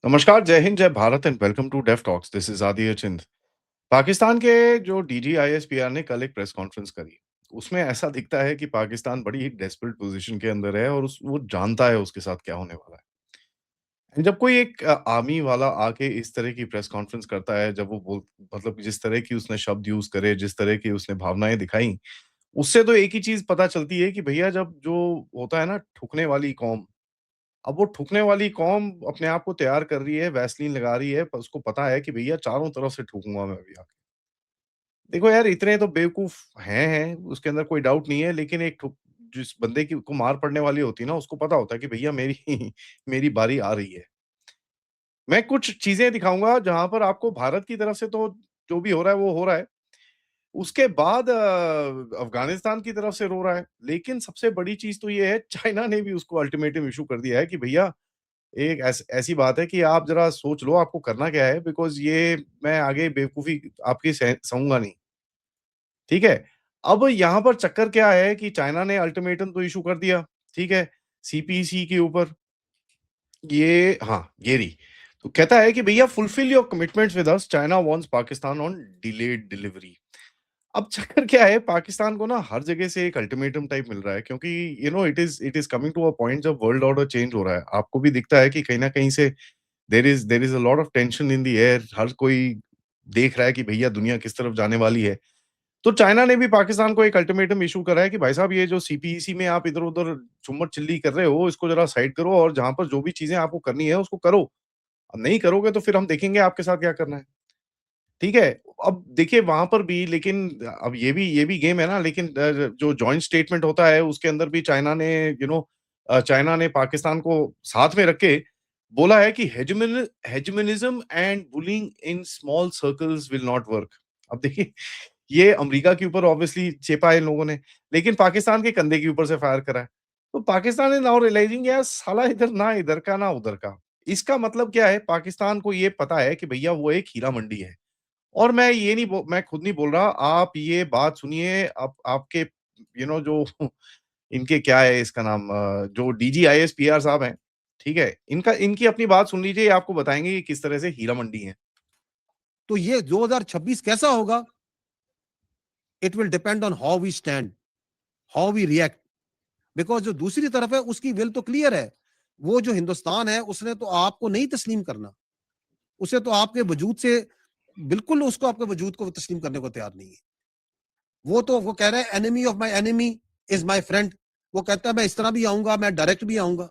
नमस्कार, जय हिंद, जय Bharat and welcome to Def Talks. This is Aditya Chind. Pakistan के जो डीजीआईएसपीआर ने कल एक प्रेस कॉन्फ्रेंस करी। उसमें ऐसा दिखता है कि पाकिस्तान बड़ी ही डेस्परेट पोज़ीशन के अंदर है और उस वो जानता है उसके साथ क्या होने वाला है। एंड जब कोई एक आर्मी वाला आके इस तरह की प्रेस कॉन्फ्रेंस करता है, जब वो बोल मतलब जिस तरह की उसने शब्द यूज़ करे, जिस तरह की उसने भावनाएँ दिखाई, उससे तो एक ही चीज़ पता चलती है कि भैया जब जो होता है ना ठुकने वाली कौम, अब वो ठुकने वाली कौम अपने आप को तैयार कर रही है, वैसलीन लगा रही है, पर उसको पता है कि भैया चारों तरफ से ठूकूँगा मैं अभी आके। देखो यार इतने तो बेवकूफ़ हैं, उसके अंदर कोई डाउट नहीं है, लेकिन एक ठुक जिस बंदे की को मार पड़ने वाली होती है ना, उसको पता होता है कि भैया मेरी मेरी बारी आ रही है। मैं कुछ चीज़ें दिखाऊँगा जहाँ पर आपको भारत की तरफ से तो जो भी हो रहा है, वो हो रहा है। उसके बाद अफ़गानिस्तान की तरफ से रो रहा है। लेकिन सबसे बड़ी चीज़ तो ये है, चाइना ने भी उसको अल्टीमेटम इश्यू कर दिया है कि भैया एक ऐसी बात है कि आप ज़रा सोच लो आपको करना क्या है बिकॉज़ ये मैं आगे बेवकूफ़ी आपकी सहूँगा नहीं, ठीक है? अब यहाँ पर चक्कर क्या है कि चाइना ने अल्टीमेटम तो इश्यू कर दिया, ठीक है? सीपीसी के ऊपर ये हाँ, ये रही। तो कहता है कि भैया fulfil your commitments with us, China wants Pakistan on delayed delivery. अब चक्कर क्या है पाकिस्तान को ना हर जगह से एक अल्टीमेटम टाइप मिल रहा है क्योंकि it is coming to a point जब वर्ल्ड ऑर्डर चेंज हो रहा है। आपको भी दिखता है कि कहीं न कहीं से there is a lot of tension in the air. हर कोई देख रहा है कि भैया दुनिया किस तरफ जाने वाली है। तो चाइना ने भी पाकिस्तान को एक अल्टीमेटम इश्यू करा है कि भाई साहब ये जो सीपीईसी में आप इधर-उधर चुम्मट-चिल्ली कर रहे हो, इसको ज़रा साइड करो और जहाँ पर जो भी चीज़ें आपको करनी है उसको करो। अब नहीं करोगे तो फिर हम देखेंगे आपके साथ क्या करना है। ठीक है? अब देखिए वहाँ पर भी लेकिन अब ये भी गेम है ना लेकिन जो जॉइंट स्टेटमेंट होता है उसके अंदर भी चाइना ने चाइना ने पाकिस्तान को साथ में रख के बोला है कि hegemonism and bullying in small circles will not work. अब देखिए ये अमेरिका के ऊपर ऑब्वियसली चेपा है इन लोगों ने, लेकिन पाकिस्तान के कंधे के ऊपर से फायर करा है। तो पाकिस्तान इज़ नाउ रियलाइजिंग यार साला इधर ना इधर का ना उधर का। इसका मतलब क्या है पाकिस्तान को ये पता है कि भैया वो एक हीरा मंडी है। और मैं ये नहीं बो मैं खुद नहीं बोल रहा, आप ये बात सुनिए आप आपके जो इनके क्या है इसका नाम जो डीजीआईएसपीआर साहब हैं, ठीक है? इनकी अपनी बात सुन लीजिए, ये आपको बताएँगे कि किस तरह से हीरा मंडी है। तो ये 2026 कैसा होगा? It will depend on how we stand, how we react. Because जो दूसरी तरफ है उसकी विल तो क्लियर है। वो जो हिंदुस्तान है उसने तो आपको नहीं तस्लीम करना। उसे तो आपके वजूद से बिल्कुल उसको आपके वजूद को तस्लीम करने को तैयार नहीं है। वो कह रहा है enemy of my enemy is my friend. वो कहता है मैं इस तरह भी आऊंगा, मैं डायरेक्ट भी आऊंगा।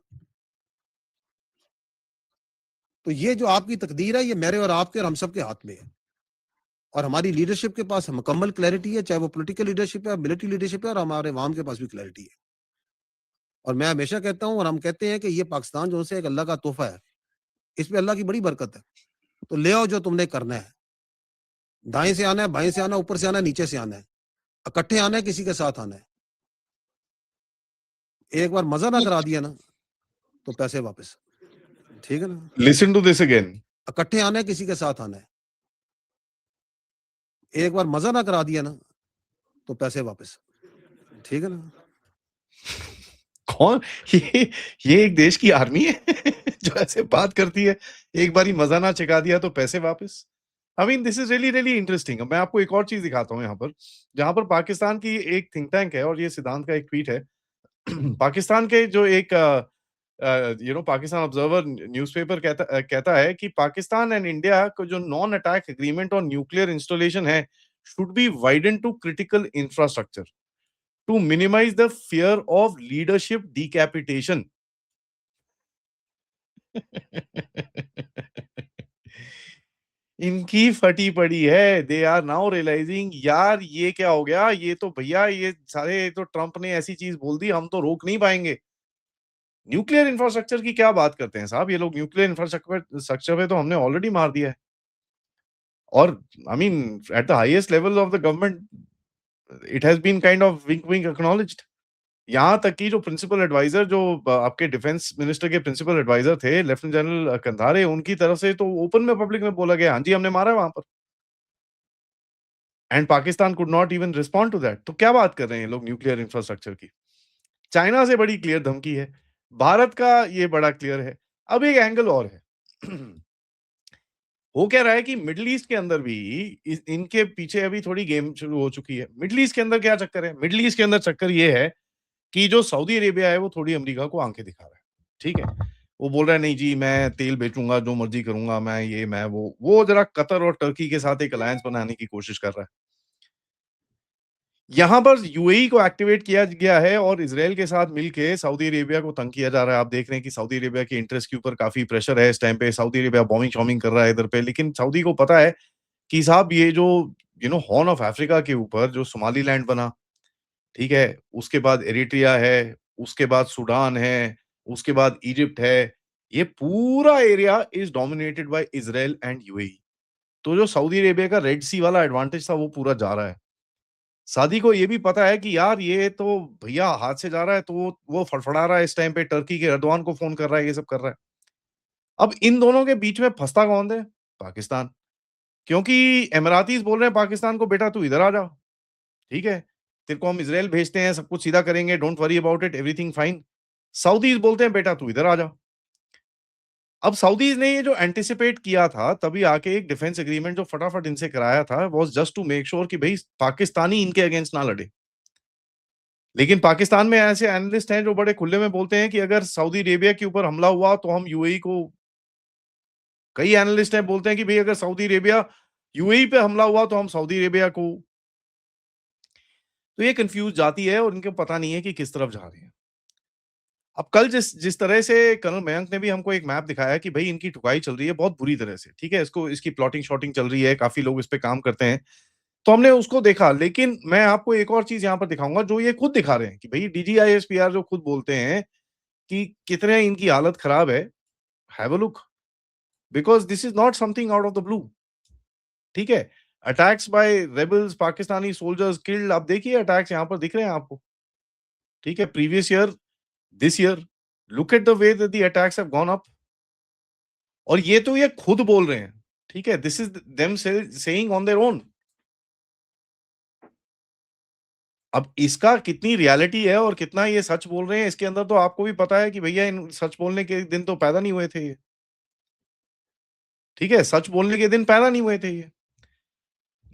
तो ये जो आपकी तकदीर है ये मेरे और आपके और हम सब के हाथ में है। और हमारी लीडरशिप के पास मुकम्मल क्लैरिटी है, चाहे वो पॉलिटिकल लीडरशिप है, मिलिट्री लीडरशिप है, और हमारे अवाम के पास भी क्लैरिटी है। और मैं हमेशा कहता हूँ और हम कहते हैं कि ये पाकिस्तान जो है एक अल्लाह का तोहफा है। इसमें अल्लाह की बड़ी बरकत है। तो ले आओ जो तुमने करना है। दाएं से आना है, बाएं से आना है, ऊपर से आना है, नीचे से आना है। इकट्ठे आना है, किसी के साथ आना है। एक बार मजा ना करा दिया ना तो पैसे वापस। ठीक है ना? Listen to this again. इकट्ठे आना है, किसी के साथ आना है। एक बार मजा ना करा दिया ना तो पैसे वापस। ठीक है ना? कौन ये ये एक देश की आर्मी है जो ऐसे बात करती है, एक बारी मज़ा ना चखा दिया तो पैसे वापस। I mean this is really really interesting. अब मैं आपको एक और चीज़ दिखाता हूँ यहाँ पर, जहाँ पर पाकिस्तान की एक थिंक टैंक है और ये सिद्धांत का एक ट्वीट है। पाकिस्तान के जो एक पाकिस्तान ऑब्जर्वर न्यूज़पेपर कहता है कि पाकिस्तान एंड इंडिया को जो non attack agreement on nuclear installation है, should be widened to critical infrastructure to minimise the fear of leadership decapitation. इनकी फटी पड़ी है। दे आर नाउ रियलाइजिंग यार ये क्या हो गया? ये तो भैया ये सारे तो ट्रम्प ने ऐसी चीज़ बोल दी, हम तो रोक नहीं पाएँगे। न्यूक्लियर इंफ्रास्ट्रक्चर की क्या बात करते हैं साहब? ये लोग न्यूक्लियर इंफ्रास्ट्रक्चर स्ट्रक्चर पे तो हमने ऑलरेडी मार दिया है। और I mean at the highest level of the government it has been kind of wink wink acknowledged. यहाँ तक कि जो प्रिंसिपल एडवाइज़र जो आपके डिफेंस मिनिस्टर के प्रिंसिपल एडवाइज़र थे, लेफ्टिनेंट जनरल कंधारे, उनकी तरफ से तो ओपन में पब्लिक में बोला गया, हाँ जी, हमने मारा है वहाँ पर। And Pakistan could not even respond to that. तो क्या बात कर रहे हैं ये लोग न्यूक्लियर इंफ्रास्ट्रक्चर की? चाइना से बड़ी क्लियर धमकी है। भारत का ये बड़ा क्लियर है। अब एक एंगल और है। हो क्या रहा है कि मिडल ईस्ट के अंदर भी इनके पीछे अभी थोड़ी गेम शुरू हो चुकी है। मिडल ईस्ट के अंदर क्या चक्कर है? मिडल ईस्ट के अंदर चक्कर ये है कि जो सऊदी अरेबिया है वो थोड़ी अमेरिका को आंखें दिखा रहा है। ठीक है? वो बोल रहा है नहीं जी मैं तेल बेचूँगा, जो मर्ज़ी करूँगा, मैं ये मैं वो। वो ज़रा कतर और टर्की के साथ एक अलायंस बनाने की कोशिश कर रहा है। यहाँ पर यूएई को एक्टिवेट किया गया है और इज़राइल के साथ मिलके सऊदी अरेबिया को तंग किया जा रहा है। आप देख रहे हैं कि सऊदी अरेबिया के इंटरेस्ट के ऊपर काफ़ी प्रेशर है इस टाइम पे। सऊदी अरेबिया बॉम्बिंग-शॉम्बिंग कर रहा है इधर पे। लेकिन सऊदी को पता है कि साहब ये जो हॉर्न ऑफ अफ्रीका के ऊपर जो सोमालीलैंड बना, ठीक है? उसके बाद एरिट्रिया है, उसके बाद सूडान है, उसके बाद इजिप्ट है। ये पूरा area is dominated by Israel and UAE. तो जो सऊदी अरेबिया का रेड सी वाला एडवांटेज था वो पूरा जा रहा है। सादी को ये भी पता है कि यार ये तो भैया हाथ से जा रहा है, तो वो फड़फड़ा रहा है इस टाइम पे, टर्की के एर्दोआन को फ़ोन कर रहा है, ये सब कर रहा है। अब इन दोनों के बीच में फँसता कौन है? पाकिस्तान। क्योंकि इमारातीज़ बोल रहे हैं पाकिस्तान को, बेटा तू इधर आ जा, ठीक है? तेरे को हम इज़राइल भेजते हैं, सब कुछ सीधा करेंगे, don't worry about it, everything fine. Saudis बोलते हैं बेटा तू इधर आ जा। अब सऊदीज़ ने ये जो एंटीसिपेट किया था, तभी आके एक डिफेंस एग्रीमेंट जो फटाफट इनसे कराया था, was just to make sure कि भई पाकिस्तानी इनके अगेंस्ट ना लड़े। लेकिन पाकिस्तान में ऐसे एनालिस्ट हैं जो बड़े खुले में बोलते हैं कि अगर सऊदी अरेबिया के ऊपर हमला हुआ तो हम यूएई को, कई एनालिस्ट हैं बोलते हैं कि भई अगर सऊदी अरेबिया यूएई पे हमला हुआ तो हम सऊदी अरेबिया को, तो ये कन्फ्यूज़ जाती है और इनको पता नहीं है कि किस तरफ जा रहे हैं। अब कल जिस जिस तरह से कर्नल मयंक ने भी हमको एक मैप दिखाया कि भई इनकी ठुकाई चल रही है बहुत बुरी तरह से, ठीक है? इसकी प्लॉटिंग-शॉटिंग चल रही है, काफ़ी लोग इस पे काम करते हैं। तो हमने उसको देखा, लेकिन मैं आपको एक और चीज़ यहाँ पर दिखाऊँगा जो ये खुद दिखा रहे हैं कि भई डीजीआईएसपीआर जो खुद बोलते हैं कि कितने इनकी हालत खराब है, have a look, because this is not something out of the blue, ठीक है? Attacks by rebels, Pakistani soldiers killed, आप देखिए अटैक्स यहाँ पर दिख रहे हैं आपको, ठीक है? Previous year, this year, look at the way that the attacks have gone up, और ये तो ये खुद बोल रहे हैं, ठीक है? This is them saying on their own. अब इसका कितनी रियलिटी है और कितना ये सच बोल रहे हैं, इसके अंदर तो आपको भी पता है कि भैया इन सच बोलने के दिन तो पैदा नहीं हुए थे ये, ठीक है? सच बोलने के दिन पैदा नहीं हुए थे ये।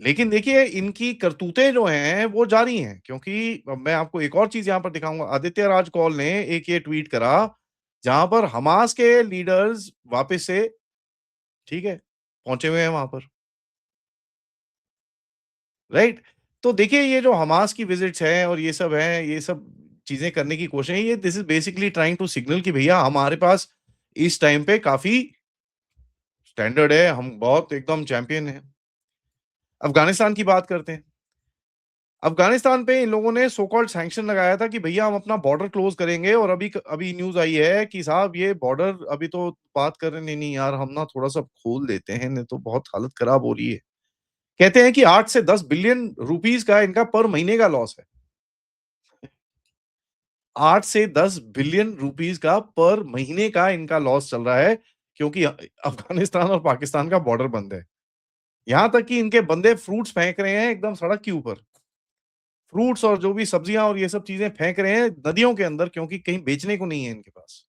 लेकिन देखिए इनकी करतूतें जो हैं वो जारी हैं, क्योंकि अब मैं आपको एक और चीज़ यहाँ पर दिखाऊँगा। आदित्य राज कौल ने एक ये ट्वीट करा, जहाँ पर हमास के लीडर्स वापस से, ठीक है, पहुँचे हुए हैं वहाँ पर, राइट? तो देखिए ये जो हमास की विज़िट्स हैं और ये सब हैं, ये सब चीज़ें करने की कोशिश है, ये this is basically trying to signal कि भैया हमारे पास इस टाइम पे काफ़ी स्टैंडर्ड है, हम बहुत एकदम चैंपियन हैं। अफ़गानिस्तान की बात करते हैं। अफ़गानिस्तान पे इन लोगों ने सो कॉल्ड सैंक्शन लगाया था कि भैया हम अपना बॉर्डर क्लोज़ करेंगे, और अभी न्यूज़ आई है कि साहब ये बॉर्डर अभी तो बात कर रहे हैं, नहीं, नहीं यार हम ना थोड़ा-सा खोल देते हैं, नहीं तो बहुत हालत खराब हो रही है। कहते हैं कि 8 से 10 बिलियन रुपीस का इनका पर महीने का लॉस है। 8 से 10 बिलियन रुपीस का पर महीने का इनका लॉस चल रहा है, क्योंकि अफ़गानिस्तान और पाकिस्तान का बॉर्डर बंद है। यहाँ तक कि इनके बंदे फ्रूट्स फेंक रहे हैं एकदम सड़क के ऊपर। फ्रूट्स और जो भी सब्जियाँ और ये सब चीज़ें फेंक रहे हैं नदियों के अंदर, क्योंकि कहीं बेचने को नहीं है इनके पास।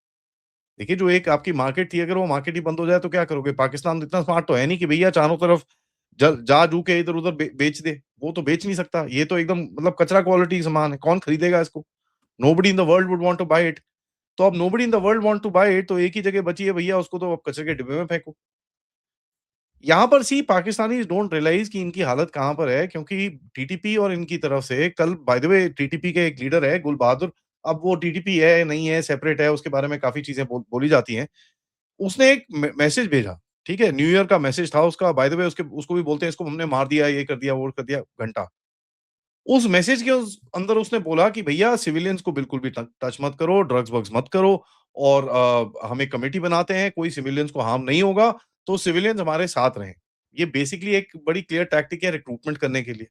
देखिए जो एक आपकी मार्केट थी, अगर वो मार्केट ही बंद हो जाए तो क्या करोगे? पाकिस्तान इतना स्मार्ट तो है नहीं कि भैया चारों तरफ जा-जू के इधर-उधर बेच दे। वो तो बेच नहीं सकता। ये तो एकदम मतलब कचरा क्वालिटी सामान है। कौन खरीदेगा इसको? Nobody in the world would want to buy it. तो अब nobody in the world want to buy it, तो एक ही जगह बची है भैया, उसको तो अब कचरे के डिब्बे में फेंको। यहाँ पर सी पाकिस्तानीज़ डोंट रियलाइज़ कि इनकी हालत कहाँ पर है, क्योंकि टीटीपी और इनकी तरफ से कल, बाय द वे, टीटीपी के एक लीडर है गुल बहादुर, अब वो टीटीपी है, नहीं है, सेपरेट है, उसके बारे में काफ़ी चीज़ें बोली जाती हैं। उसने एक मैसेज भेजा, ठीक है? न्यू ईयर का मैसेज था उसका, बाय द वे उसके उसको भी बोलते हैं, इसको हमने मार दिया, ये कर दिया, वो कर दिया, घंटा। उस मैसेज के अंदर उसने बोला कि भैया सिविलियंस को बिल्कुल भी टच मत करो, ड्रग्स-वग्स मत करो, और हम एक कमेटी बनाते हैं, कोई सिविलियंस को हार्म नहीं होगा, तो सिविलियंस हमारे साथ रहें। ये बेसिकली एक बड़ी क्लियर टैक्टिक है रिक्रूटमेंट करने के लिए।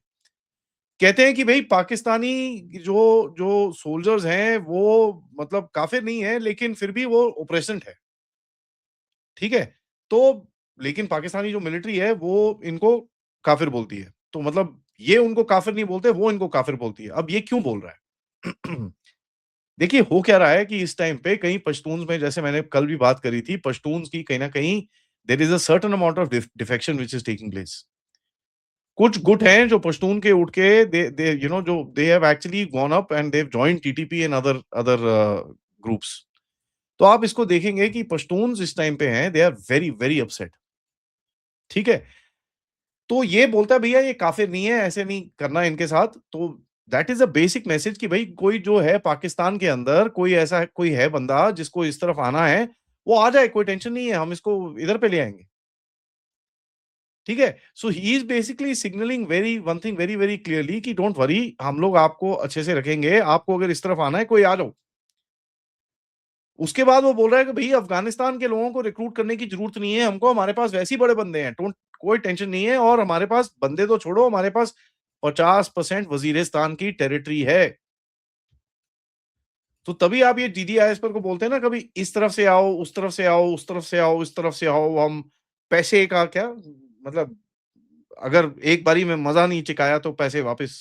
कहते हैं कि भई पाकिस्तानी जो जो सोल्जर्स हैं वो मतलब काफ़िर नहीं है, लेकिन फिर भी वो ओप्रेसेंट है, ठीक है? तो लेकिन पाकिस्तानी जो मिलिट्री है वो इनको काफ़िर बोलती है। तो मतलब ये उनको काफ़िर नहीं बोलते, वो इनको काफ़िर बोलती है। अब ये क्यों बोल रहा है? देखिए, हो क्या रहा है कि इस टाइम पे कहीं पश्तून्स में, जैसे मैंने कल भी बात करी थी, पश्तून्स की कहीं न कहीं there is a certain amount of defection which is taking place. कुछ गुट हैं जो पश्तून के उठ के दे यू नो जो they have actually gone up and they have joined TTP and other other groups. तो आप इसको देखेंगे कि पश्तून्स इस टाइम पे हैं, they are very very upset. ठीक है? तो ये बोलता है भैया ये काफ़िर नहीं है, ऐसे नहीं करना इनके साथ। तो that is a basic message कि भई कोई जो है पाकिस्तान के अंदर कोई ऐसा कोई है बंदा जिसको इस तरफ आना है, वो आ जाए, कोई टेंशन नहीं है, हम इसको इधर पे ले आएँगे। ठीक है? So he is basically signalling very one thing very, very clearly कि डोंट वरी, हम लोग आपको अच्छे से रखेंगे, आपको अगर इस तरफ आना है, कोई आ जाओ। उसके बाद वो बोल रहा है कि भई अफ़गानिस्तान के लोगों को रिक्रूट करने की ज़रूरत नहीं है हमको, हमारे पास वैसे ही बड़े बंदे हैं, डोंट कोई टेंशन नहीं है और हमारे पास बंदे तो छोड़ो, हमारे पास 50% वज़ीरिस्तान की टेरिटरी है। तो तभी आप ये डीडीआईएस पर को बोलते हैं ना कभी इस तरफ से आओ, उस तरफ से आओ, उस तरफ से आओ, इस तरफ से आओ, हम पैसे का क्या मतलब अगर एक बारी में मज़ा नहीं चखाया तो पैसे वापस।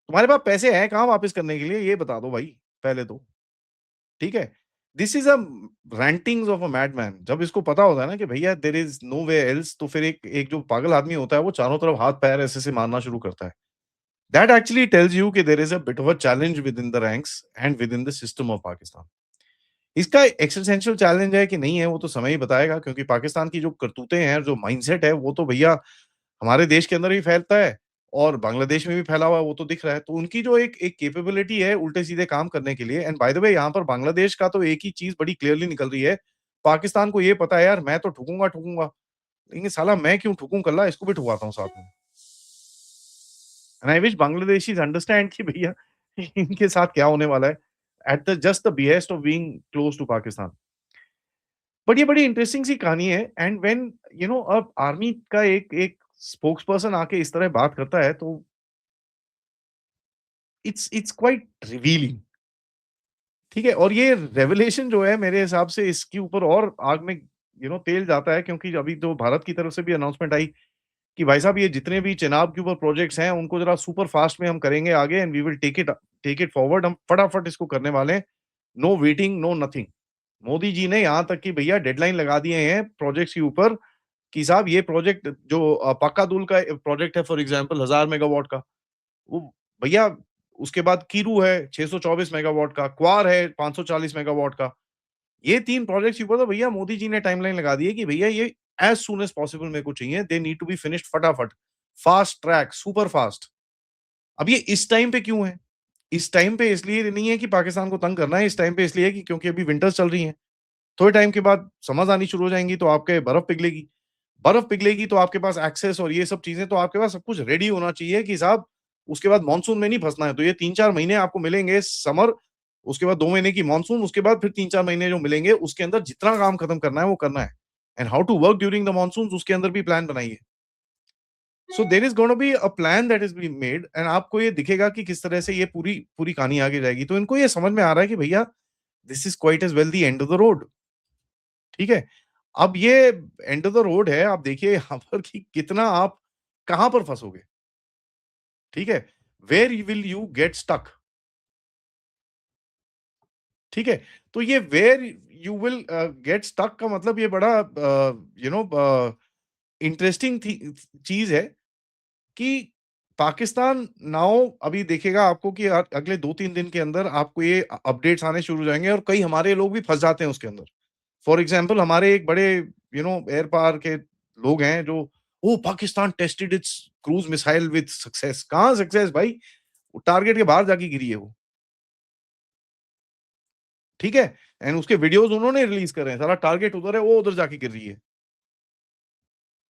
तुम्हारे पास पैसे हैं कहाँ वापस करने के लिए ये बता दो भाई, पहले तो। ठीक है? This is a rantings of a madman. जब इसको पता होता है ना कि भैया there is no way else, तो फिर एक एक जो पागल आदमी होता है वो चारों तरफ हाथ-पैर ऐसे-ऐसे मारना शुरू करता है। दैट एक्चुअली टेल्स यू कि there is a bit of a challenge within the ranks and within the system of Pakistan. इसका एक्सिस्टेंशियल चैलेंज है कि नहीं है वो तो समय ही बताएगा, क्योंकि पाकिस्तान की जो करतूतें हैं, जो माइंडसेट है वो तो भैया हमारे देश के अंदर भी फैलता है और बांग्लादेश में भी फैला हुआ है, वो तो दिख रहा है। तो उनकी जो एक एक कैपेबिलिटी है उल्टे-सीधे काम करने के लिए, एंड बाय द वे यहाँ पर बांग्लादेश का तो एक ही चीज़ बड़ी क्लियरली निकल रही है। पाकिस्तान को ये पता है यार मैं तो ठुकूँगा, ठुकूँगा, लेकिन साला मैं क्यों ठुकूँ कल्ला, इसको भी ठुकवाता हूँ साथ में। And I wish Bangladeshis understand कि भैया इनके साथ क्या होने वाला है at the just the behest of being close to Pakistan. But ये बड़ी इंटरेस्टिंग सी कहानी है, एंड व्हेन अब आर्मी का एक एक स्पोक्स पर्सन आके इस तरह बात करता है तो इट्स क्वाइट रिवीलिंग। ठीक है? और ये रेवलेशन जो है मेरे हिसाब से इसके ऊपर और आग में तेल जाता है, क्योंकि अभी तो भारत की तरफ से भी अनाउंसमेंट आई कि भाई साहब ये जितने भी चेनाब के ऊपर प्रोजेक्ट्स हैं उनको ज़रा सुपर फास्ट में हम करेंगे आगे, and we will take it forward. हम फटाफट इसको करने वाले हैं। No waiting, no nothing. Modi ji ने यहाँ तक कि भैया डेडलाइन लगा दिए हैं प्रोजेक्ट्स के ऊपर कि साहब ये प्रोजेक्ट जो पक्का-दुल का प्रोजेक्ट है फॉर एग्जांपल 1000 मेगावाट का, वो भैया उसके बाद कीरू है 624 मेगावाट का, क्वार है 540 मेगावाट का। ये 3 प्रोजेक्ट्स के ऊपर तो भैया मोदी जी ने टाइमलाइन लगा दी है कि भैया ये एज़ सून एज़ पॉसिबल मेरे को चाहिए। They need to be finished फटाफट, फास्ट ट्रैक, सुपर फास्ट। अब ये इस टाइम पे क्यों है? इस टाइम पे इसलिए नहीं है कि पाकिस्तान को तंग करना है, इस टाइम पे इसलिए है कि क्योंकि अभी विंटर्स चल रही हैं। थोड़े टाइम के बाद समर्स आनी शुरू हो जाएँगी तो आपके बर्फ पिघलेगी। बर्फ पिघलेगी तो आपके पास एक्सेस और ये सब चीज़ें, तो आपके पास सब कुछ रेडी होना चाहिए कि साहब उसके बाद मानसून में नहीं फँसना है। तो ये 3-4 महीने आपको मिलेंगे समर, उसके बाद 2 महीने की मानसून, उसके बाद फिर 3-4 महीने जो मिलेंगे उसके अंदर जितना काम खत्म करना है वो करना है। And how to work during the monsoons उसके अंदर भी प्लान बनाइए। So there is gonna be a plan that is being made, and आपको ये दिखेगा कि किस तरह से ये पूरी पूरी कहानी आगे जाएगी। तो इनको ये समझ में आ रहा है कि भैया this is quite as well the end of the road. ठीक है? अब ये एंड ऑफ द रोड है, आप देखिए यहाँ पर कि कितना आप कहाँ पर फँसोगे, ठीक है? Where will you get stuck, ठीक है? तो ये where you will get stuck का मतलब ये बड़ा इंटरेस्टिंग थी चीज़ है कि पाकिस्तान नाउ अभी देखेगा आपको कि अगले 2-3 दिन के अंदर आपको ये अपडेट्स आने शुरू हो जाएँगे और कई हमारे लोग भी फँस जाते हैं उसके अंदर। फॉर एग्जाम्पल हमारे एक बड़े एयर पावर के लोग हैं जो oh! Pakistan tested its cruise missile with success. कहाँ सक्सेस भाई? वो टारगेट के बाहर जाके गिरी है वो, ठीक है? एंड उसके वीडियोज़ उन्होंने रिलीज़ करे हैं, साला टारगेट उधर है, वो उधर जाके गिर रही है।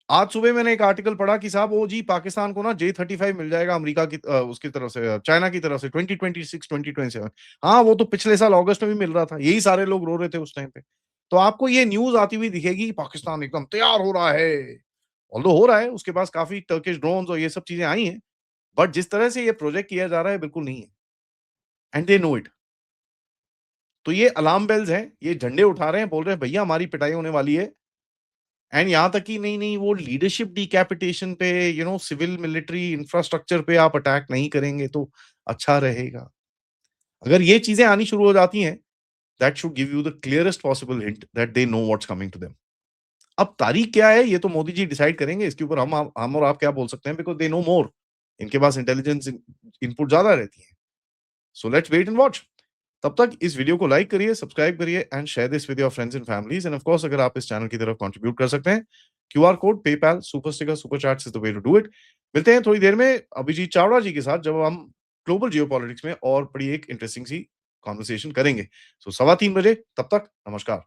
आज सुबह मैंने एक आर्टिकल पढ़ा कि साहब वो जी पाकिस्तान को ना J-35 मिल जाएगा अमेरिका की उसकी तरफ से, चाइना की तरफ से 2026-2027। हाँ, वो तो पिछले साल अगस्त में भी मिल रहा था। यही सारे लोग रो रहे थे उस टाइम पे। तो आपको ये न्यूज़ आती हुई दिखेगी कि पाकिस्तान एकदम तैयार हो रहा है। ऑल्दो हो रहा है, उसके पास काफ़ी टर्किश ड्रोन्स और ये सब चीज़ें आई हैं, बट जिस तरह से ये प्रोजेक्ट किया जा रहा है बिल्कुल नहीं है, एंड दे नो इट। तो ये अलार्म बेल्स हैं, ये झंडे उठा रहे हैं, बोल रहे हैं भैया हमारी पिटाई होने वाली है। एंड यहाँ तक कि नहीं-नहीं वो लीडरशिप डिकैपिटेशन पे सिविल मिलिट्री इंफ्रास्ट्रक्चर पे आप अटैक नहीं करेंगे तो अच्छा रहेगा। अगर ये चीज़ें आनी शुरू हो जाती हैं, that should give you the clearest possible hint that they know what's coming to them. अब तारीख क्या है ये तो मोदी जी डिसाइड करेंगे, इसके ऊपर हम और आप क्या बोल सकते हैं बिकॉज़ दे नो मोर। इनके पास इंटेलिजेंस इनपुट ज़्यादा रहती है। So let's wait and watch. तब तक इस वीडियो को लाइक करिए, सब्सक्राइब करिए and share this with your friends and families and of course अगर आप इस चैनल की तरफ कंट्रीब्यूट कर सकते हैं, QR code, PayPal, super sticker, super chats is the way to do it. मिलते हैं थोड़ी देर में अभिजीत चावड़ा जी के साथ जब हम ग्लोबल जियोपॉलिटिक्स में और बड़ी एक इंटरेस्टिंग सी कन्वर्सेशन करेंगे। सो 3:15 बजे, तब तक नमस्कार।